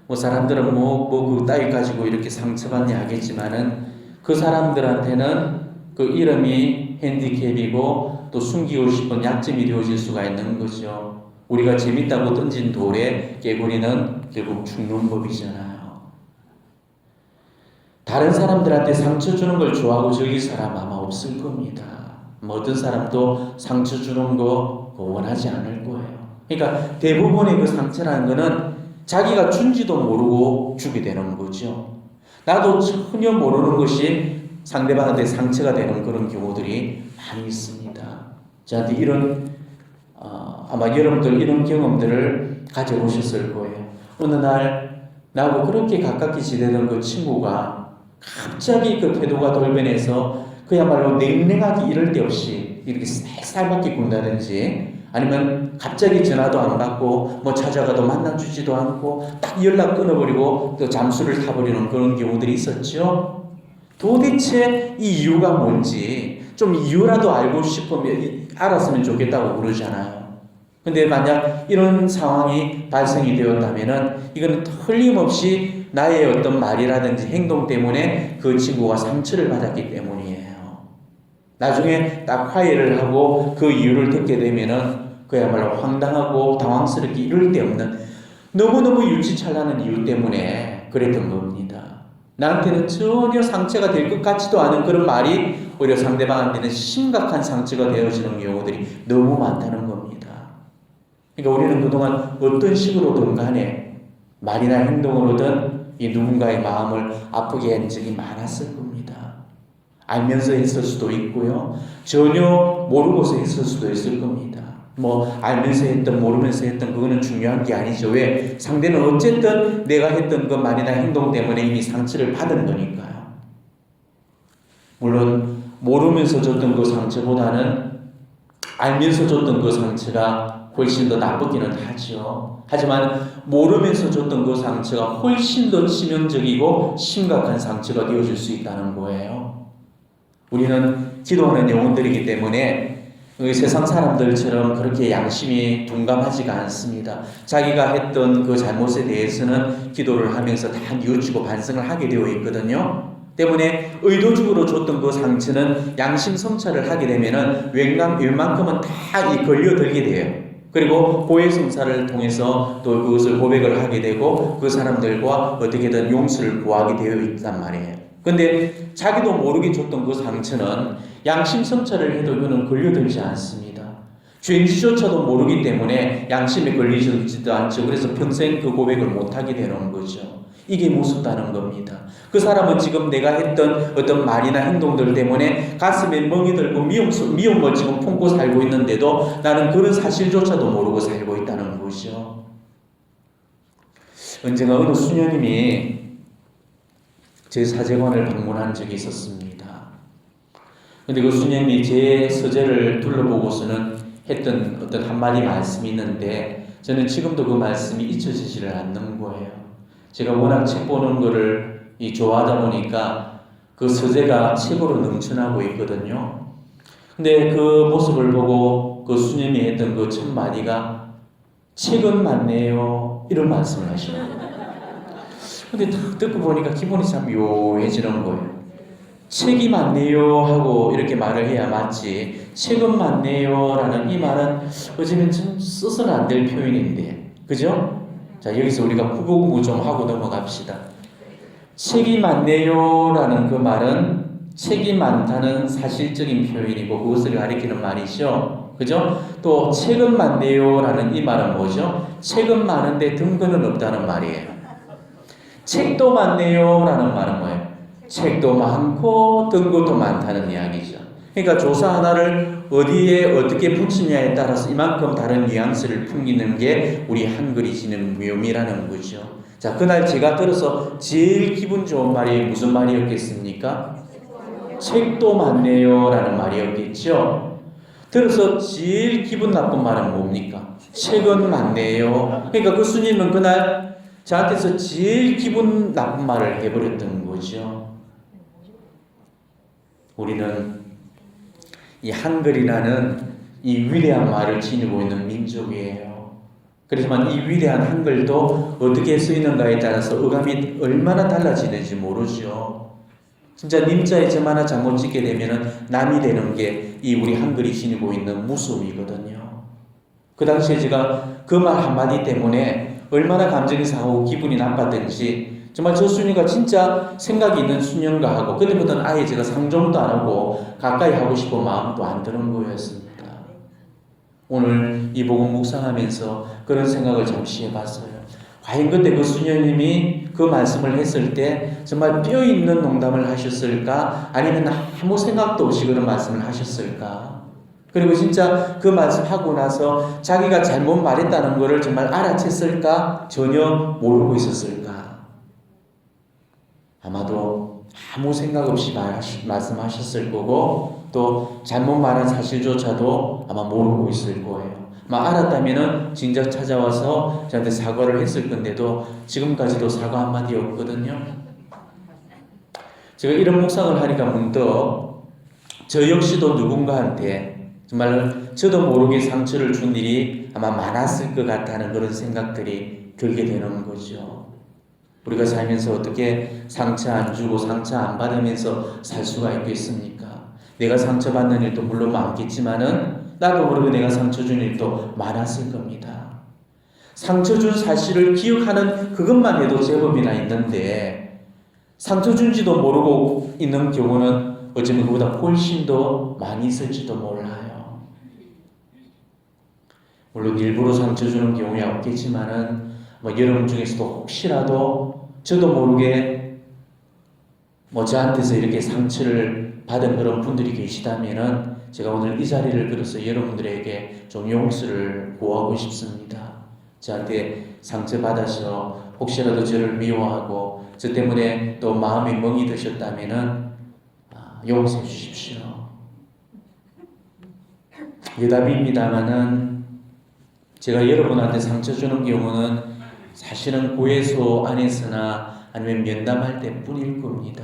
뭐 사람들은 그 따위 가지고 이렇게 상처받냐 하겠지만은 그 사람들한테는 그 이름이 핸디캡이고 또 숨기고 싶은 약점이 되어질 수가 있는 거죠. 우리가 재밌다고 던진 돌에 깨구리는 결국 죽는 법이잖아요. 다른 사람들한테 상처 주는 걸 좋아하고 즐길 사람 아마 없을 겁니다. 어떤 사람도 상처 주는 거 원하지 않을 거예요. 그러니까 대부분의 그 상처라는 거는 자기가 준지도 모르고 주게 되는 거죠. 나도 전혀 모르는 것이 상대방한테 상처가 되는 그런 경우들이 많이 있습니다. 저한테 아마 여러분들 이런 경험들을 가져보셨을 거예요. 어느 날 나하고 그렇게 가깝게 지내던 그 친구가 갑자기 그 태도가 돌변해서 그야말로 냉랭하게 이럴 데 없이 이렇게 살살밖에 군다든지, 아니면 갑자기 전화도 안 받고 뭐 찾아가도 만나주지도 않고 딱 연락 끊어버리고 또 잠수를 타버리는 그런 경우들이 있었죠. 도대체 이 이유가 뭔지 좀 이유라도 알고 싶으면 알았으면 좋겠다고 그러잖아요. 근데 만약 이런 상황이 발생이 되었다면은 이거는 틀림없이 나의 어떤 말이라든지 행동 때문에 그 친구가 상처를 받았기 때문이에요. 나중에 딱 화해를 하고 그 이유를 듣게 되면은 그야말로 황당하고 당황스럽게 이럴 데 없는 너무너무 유치찬란한 이유 때문에 그랬던 겁니다. 나한테는 전혀 상처가 될 것 같지도 않은 그런 말이 오히려 상대방한테는 심각한 상처가 되어지는 경우들이 너무 많다는 겁니다. 그러니까 우리는 그동안 어떤 식으로든 간에 말이나 행동으로든 이 누군가의 마음을 아프게 한 적이 많았을 겁니다. 알면서 했을 수도 있고요. 전혀 모르고서 했을 수도 있을 겁니다. 뭐 알면서 했든 모르면서 했든 그거는 중요한 게 아니죠. 왜? 상대는 어쨌든 내가 했던 그 말이나 행동 때문에 이미 상처를 받은 거니까요. 물론 모르면서 줬던 그 상처보다는 알면서 줬던 그 상처가 훨씬 더 나쁘기는 하죠. 하지만 모르면서 줬던 그 상처가 훨씬 더 치명적이고 심각한 상처가 되어질 수 있다는 거예요. 우리는 기도하는 영혼들이기 때문에 세상 사람들처럼 그렇게 양심이 둔감하지가 않습니다. 자기가 했던 그 잘못에 대해서는 기도를 하면서 다 뉘우치고 반성을 하게 되어 있거든요. 때문에 의도적으로 줬던 그 상처는 양심 성찰을 하게 되면은 웬만큼은 다 걸려들게 돼요. 그리고 고해성사를 통해서 또 그것을 고백을 하게 되고 그 사람들과 어떻게든 용서를 구하게 되어 있단 말이에요. 근데 자기도 모르게 줬던 그 상처는 양심 성찰을 해도 그는 걸려들지 않습니다. 죄인지조차도 모르기 때문에 양심에 걸리지도 않죠. 그래서 평생 그 고백을 못하게 되는 거죠. 이게 무섭다는 겁니다. 그 사람은 지금 내가 했던 어떤 말이나 행동들 때문에 가슴에 멍이 들고 미움을 지금 품고 살고 있는데도 나는 그런 사실조차도 모르고 살고 있다는 거죠. 언젠가 어느 수녀님이 제 사제관을 방문한 적이 있었습니다. 근데 그 수녀님이 제 서재를 둘러보고서는 했던 어떤 한마디 말씀이 있는데 저는 지금도 그 말씀이 잊혀지지를 않는 거예요. 제가 워낙 책 보는 거를 좋아하다 보니까 그 서재가 책으로 넘쳐나고 있거든요. 근데 그 모습을 보고 그 수녀님이 했던 그 첫 마디가 책은 많네요. 이런 말씀을 하시는 거예요. 근데 딱 듣고 보니까 기분이 참 묘해지는 거예요. 책이 많네요 하고 이렇게 말을 해야 맞지. 책은 많네요 라는 이 말은 어쩌면 좀 써서는 안 될 표현인데, 그죠? 자, 여기서 우리가 국어공부 좀 하고 넘어갑시다. 책이 많네요 라는 그 말은 책이 많다는 사실적인 표현이고 그것을 가리키는 말이죠. 그죠? 또 책은 많네요 라는 이 말은 뭐죠? 책은 많은데 등근은 없다는 말이에요. 책도 많네요 라는 말은 뭐예요? 책도 많고 등급도 많다는 이야기죠. 그러니까 조사 하나를 어디에 어떻게 붙이냐에 따라서 이만큼 다른 뉘앙스를 풍기는 게 우리 한글이 지닌 묘미라는 거죠. 자, 그날 제가 들어서 제일 기분 좋은 말이 무슨 말이었겠습니까? 책도 많네요 라는 말이었겠죠. 들어서 제일 기분 나쁜 말은 뭡니까? 책은 많네요. 그러니까 그 스님은 그날 저한테서 제일 기분 나쁜 말을 해버렸던 거죠. 우리는 이 한글이라는 이 위대한 말을 지니고 있는 민족이에요. 그렇지만 이 위대한 한글도 어떻게 쓰이는가에 따라서 어감이 얼마나 달라지는지 모르죠. 진짜 님자에 점 하나 잘못 짓게 되면 남이 되는 게 이 우리 한글이 지니고 있는 무서움이거든요. 그 당시에 제가 그 말 한마디 때문에 얼마나 감정이 상하고 기분이 나빴던지 정말 저 수녀가 진짜 생각이 있는 수녀인가 하고 그때부터는 아예 제가 상종도 안 하고 가까이 하고 싶은 마음도 안 드는 거였습니다. 오늘 이 복음 묵상하면서 그런 생각을 잠시 해봤어요. 과연 그때 그 수녀님이 그 말씀을 했을 때 정말 뼈 있는 농담을 하셨을까? 아니면 아무 생각도 없이 그런 말씀을 하셨을까? 그리고 진짜 그 말씀하고 나서 자기가 잘못 말했다는 것을 정말 알아챘을까? 전혀 모르고 있었을까? 아마도 아무 생각 없이 말씀하셨을 거고 또 잘못 말한 사실조차도 아마 모르고 있을 거예요. 알았다면은 진작 찾아와서 저한테 사과를 했을 건데도 지금까지도 사과 한마디 없거든요. 제가 이런 묵상을 하니까 문득 저 역시도 누군가한테 정말 저도 모르게 상처를 준 일이 아마 많았을 것 같다는 그런 생각들이 들게 되는 거죠. 우리가 살면서 어떻게 상처 안 주고 상처 안 받으면서 살 수가 있겠습니까? 내가 상처받는 일도 물론 많겠지만은 나도 모르게 내가 상처 준 일도 많았을 겁니다. 상처 준 사실을 기억하는 그것만 해도 제법이나 있는데 상처 준지도 모르고 있는 경우는 어쩌면 그보다 훨씬 더 많이 있을지도 몰라요. 물론 일부러 상처 주는 경우야 없겠지만은 여러분 중에서도 혹시라도 저도 모르게 저한테서 이렇게 상처를 받은 그런 분들이 계시다면은 제가 오늘 이 자리를 빌어서 여러분들에게 좀 용서를 구하고 싶습니다. 저한테 상처받아서 혹시라도 저를 미워하고 저 때문에 또 마음이 멍이 드셨다면은 용서해 주십시오. 여담입니다만은 제가 여러분한테 상처 주는 경우는 사실은 고해소 안에서나 아니면 면담할 때뿐일 겁니다.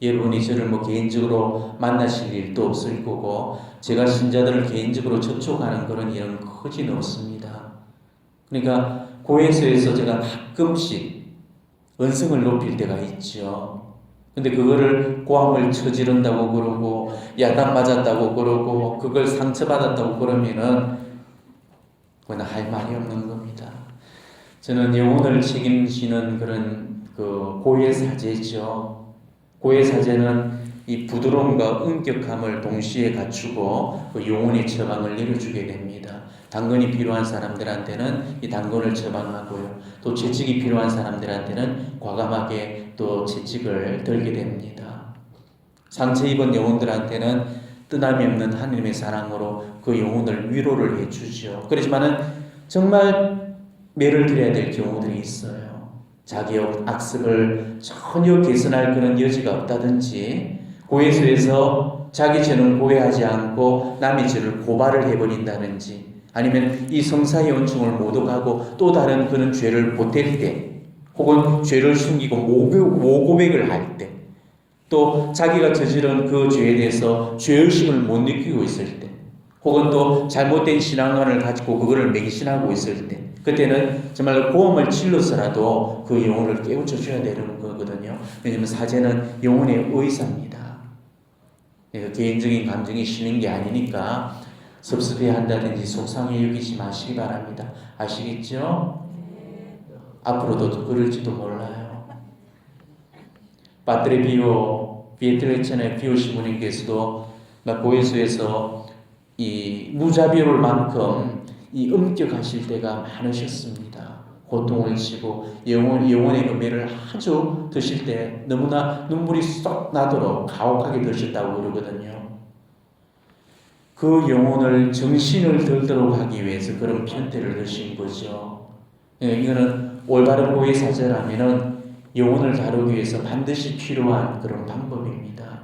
여러분이 저를 개인적으로 만나실 일도 없을 거고 제가 신자들을 개인적으로 접촉하는 그런 일은 거진 없습니다. 그러니까 고해소에서 제가 가끔씩 언성을 높일 때가 있죠. 근데 그거를 고함을 쳐지른다고 그러고 야단 맞았다고 그러고 그걸 상처받았다고 그러면은 그건 할 말이 없는 겁니다. 저는 영혼을 책임지는 그런 고해 사제죠. 고해 사제는 이 부드러움과 엄격함을 동시에 갖추고 그 영혼의 처방을 내려주게 됩니다. 당근이 필요한 사람들한테는 이 당근을 처방하고요. 또 채찍이 필요한 사람들한테는 과감하게 또 채찍을 들게 됩니다. 상처 입은 영혼들한테는 뜨남이 없는 하나님의 사랑으로 그 영혼을 위로를 해주죠. 그렇지만은 정말 매를 드려야 될 경우들이 있어요. 자기의 악습을 전혀 개선할 그런 여지가 없다든지 고해소에서 자기 죄는 고해하지 않고 남의 죄를 고발을 해버린다든지 아니면 이 성사의 원칙을 모독하고 또 다른 그런 죄를 보탤 때 혹은 죄를 숨기고 모고백을 할 때 또 자기가 저지른 그 죄에 대해서 죄의식을 못 느끼고 있을 때 혹은 또 잘못된 신앙관을 가지고 그거를 맹신하고 있을 때 그때는 정말 고음을 질러서라도 그 영혼을 깨우쳐 줘야 되는 거거든요. 왜냐하면 사제는 영혼의 의사입니다. 개인적인 감정이 실린 게 아니니까 섭섭해한다든지 속상해 여기지 마시기 바랍니다. 아시겠죠? 앞으로도 그럴지도 몰라요. 파트레 비오 비에트레체네 비오 시부님께서도 고해소에서 이 무자비로울 만큼 이 엄격하실 때가 많으셨습니다. 고통을 치고 영혼의 금매를 아주 드실 때 너무나 눈물이 쏙 나도록 가혹하게 드셨다고 그러거든요. 그 영혼을 정신을 들도록 하기 위해서 그런 편태를 드신 거죠. 이거는 올바른 고해 사제라면은 영혼을 다루기 위해서 반드시 필요한 그런 방법입니다.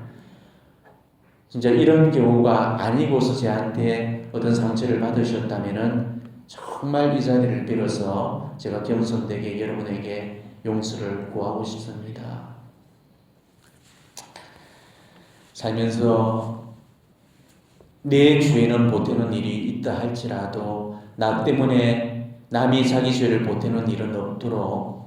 진짜 이런 경우가 아니고서 저한테 어떤 상처를 받으셨다면은 정말 이 자리를 빌어서 제가 겸손되게 여러분에게 용서를 구하고 싶습니다. 살면서 내 죄는 보태는 일이 있다 할지라도 나 때문에 남이 자기 죄를 보태는 일은 없도록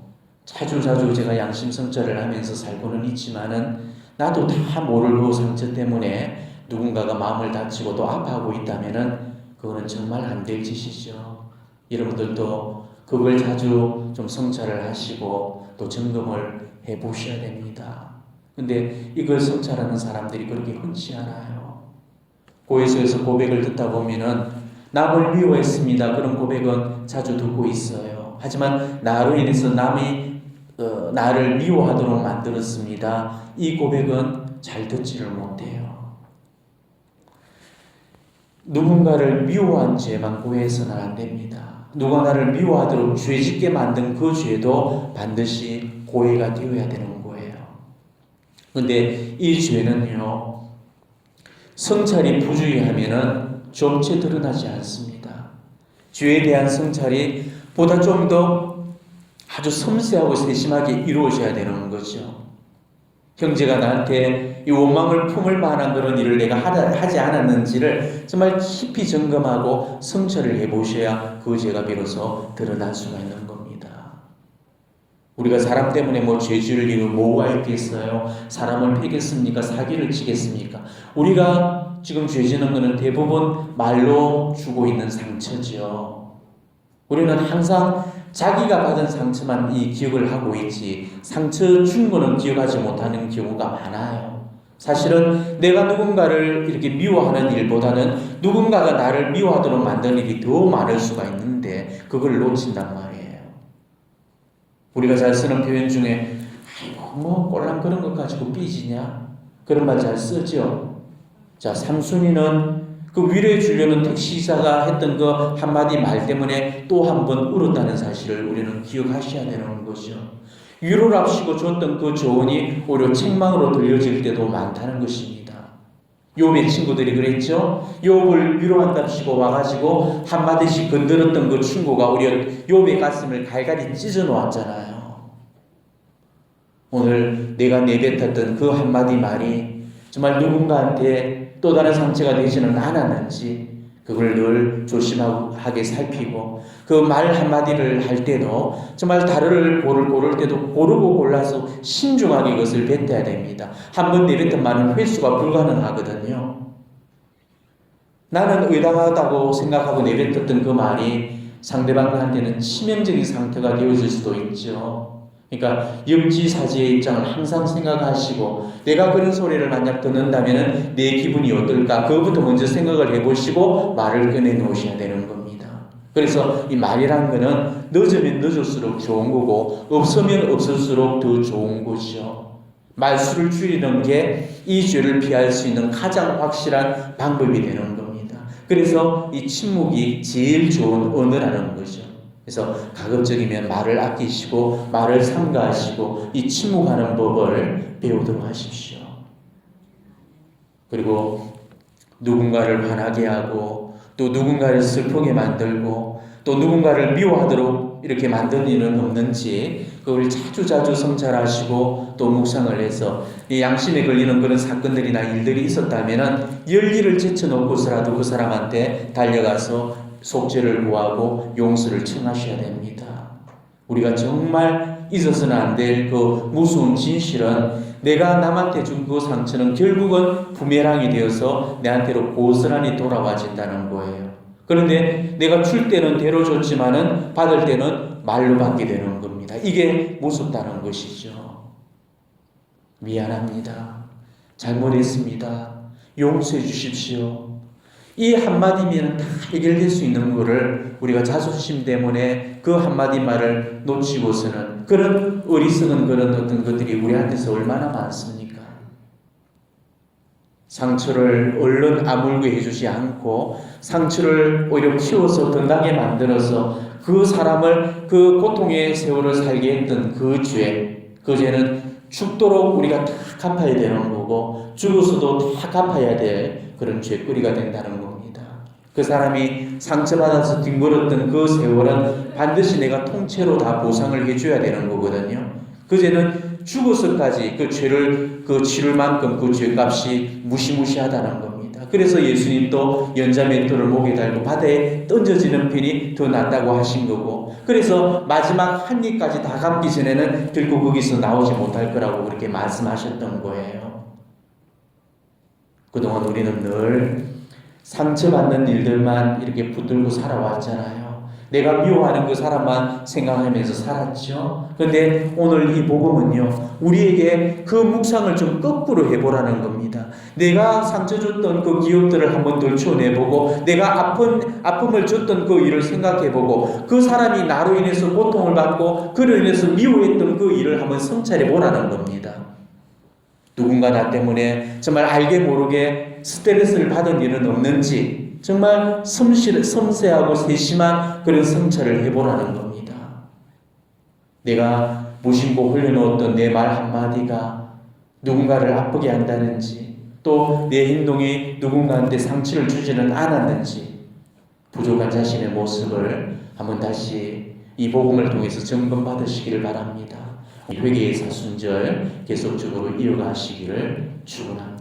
자주자주 제가 양심성찰을 하면서 살고는 있지만은 나도 다 모르고 상처 때문에 누군가가 마음을 다치고 또 아파하고 있다면은 그거는 정말 안 될 짓이죠. 여러분들도 그걸 자주 좀 성찰을 하시고 또 점검을 해 보셔야 됩니다. 근데 이걸 성찰하는 사람들이 그렇게 흔치 않아요. 고해소에서 고백을 듣다 보면은 남을 미워했습니다. 그런 고백은 자주 듣고 있어요. 하지만 나로 인해서 남이 나를 미워하도록 만들었습니다. 이 고백은 잘 듣지를 못해요. 누군가를 미워한 죄만 고해서는 안 됩니다. 누가 나를 미워하도록 죄짓게 만든 그 죄도 반드시 고해가 되어야 되는 거예요. 근데 이 죄는요, 성찰이 부주의하면은 점체 드러나지 않습니다. 죄에 대한 성찰이 보다 좀 더 아주 섬세하고 세심하게 이루어져야 되는 거죠. 형제가 나한테 이 원망을 품을 만한 그런 일을 내가 하지 않았는지를 정말 깊이 점검하고 성찰을 해보셔야 그 죄가 비로소 드러날 수가 있는 겁니다. 우리가 사람 때문에 죄 지을 일은 뭐가 있겠어요? 사람을 패겠습니까? 사기를 치겠습니까? 우리가 지금 죄 지는 것은 대부분 말로 주고 있는 상처죠. 우리는 항상 자기가 받은 상처만 이 기억을 하고 있지 상처 준 거는 기억하지 못하는 경우가 많아요. 사실은 내가 누군가를 이렇게 미워하는 일보다는 누군가가 나를 미워하도록 만드는 일이 더 많을 수가 있는데 그걸 놓친단 말이에요. 우리가 잘 쓰는 표현 중에 아이고 꼴랑 그런 것 가지고 삐지냐 그런 말 잘 쓰죠. 자, 삼순이는 그 위로해 주려는 택시기사가 했던 그 한마디 말 때문에 또 한 번 울었다는 사실을 우리는 기억하셔야 되는 것이죠. 위로랍시고 줬던 그 조언이 오히려 책망으로 들려질 때도 많다는 것입니다. 욥의 친구들이 그랬죠. 욥을 위로한답시고 와가지고 한마디씩 건드렸던 그 친구가 오히려 욥의 가슴을 갈갈이 찢어 놓았잖아요. 오늘 내가 내뱉었던 그 한마디 말이 정말 누군가한테 또 다른 상처가 되지는 않았는지 그걸 늘 조심하게 살피고 그 말 한마디를 할 때도 정말 다르를 고를 때도 고르고 골라서 신중하게 이것을 뱉어야 됩니다. 한 번 내뱉은 말은 회수가 불가능하거든요. 나는 의당하다고 생각하고 내뱉었던 그 말이 상대방한테는 치명적인 상태가 되어질 수도 있죠. 그러니까 역지사지의 입장을 항상 생각하시고 내가 그런 소리를 만약 듣는다면 내 기분이 어떨까 그것부터 먼저 생각을 해보시고 말을 꺼내놓으셔야 되는 겁니다. 그래서 이 말이란 거는 늦으면 늦을수록 좋은 거고 없으면 없을수록 더 좋은 거죠. 말수를 줄이는 게 이 죄를 피할 수 있는 가장 확실한 방법이 되는 겁니다. 그래서 이 침묵이 제일 좋은 언어라는 거죠. 그래서 가급적이면 말을 아끼시고 말을 삼가하시고 이 침묵하는 법을 배우도록 하십시오. 그리고 누군가를 화나게 하고 또 누군가를 슬프게 만들고 또 누군가를 미워하도록 이렇게 만든 일은 없는지 그걸 자주 성찰하시고 또 묵상을 해서 이 양심에 걸리는 그런 사건들이나 일들이 있었다면 열일을 제쳐놓고서라도 그 사람한테 달려가서 속죄를 구하고 용서를 청하셔야 됩니다. 우리가 정말 잊어서는 안 될 그 무서운 진실은 내가 남한테 준 그 상처는 결국은 부메랑이 되어서 내한테로 고스란히 돌아와진다는 거예요. 그런데 내가 줄 때는 대로 줬지만은 받을 때는 말로 받게 되는 겁니다. 이게 무섭다는 것이죠. 미안합니다. 잘못했습니다. 용서해 주십시오. 이 한마디면 다 해결될 수 있는 거를 우리가 자존심 때문에 그 한마디 말을 놓치고서는 그런 어리석은 그런 어떤 것들이 우리한테서 얼마나 많습니까? 상처를 얼른 아물게 해주지 않고 상처를 오히려 키워서 더 나게 만들어서 그 사람을 그 고통의 세월을 살게 했던 그 죄는 죽도록 우리가 다 갚아야 되는 거고 죽어서도 다 갚아야 될 그런 죄거리가 된다는 겁니다. 그 사람이 상처받아서 뒹굴었던 그 세월은 반드시 내가 통째로 다 보상을 해줘야 되는 거거든요. 그 죄는 죽어서까지 그 죄를 치를 만큼 그 죄값이 무시무시하다는 겁니다. 그래서 예수님도 연자맷돌을 목에 달고 바다에 던져지는 편이 더 낫다고 하신 거고, 그래서 마지막 한 입까지 다 갚기 전에는 결국 거기서 나오지 못할 거라고 그렇게 말씀하셨던 거예요. 그동안 우리는 늘 상처받는 일들만 이렇게 붙들고 살아왔잖아요. 내가 미워하는 그 사람만 생각하면서 살았죠. 그런데 오늘 이 복음은요, 우리에게 그 묵상을 좀 거꾸로 해보라는 겁니다. 내가 상처 줬던 그 기억들을 한번 들춰내보고, 내가 아픔을 줬던 그 일을 생각해보고, 그 사람이 나로 인해서 고통을 받고 그로 인해서 미워했던 그 일을 한번 성찰해보라는 겁니다. 누군가 나 때문에 정말 알게 모르게 스트레스를 받은 일은 없는지 정말 섬세하고 세심한 그런 성찰을 해보라는 겁니다. 내가 무심코 흘려놓았던 내 말 한마디가 누군가를 아프게 한다는지, 또 내 행동이 누군가한테 상처를 주지는 않았는지, 부족한 자신의 모습을 한번 다시 이 복음을 통해서 점검받으시기를 바랍니다. 회개의 사순절 계속적으로 이어가시기를 축원합니다.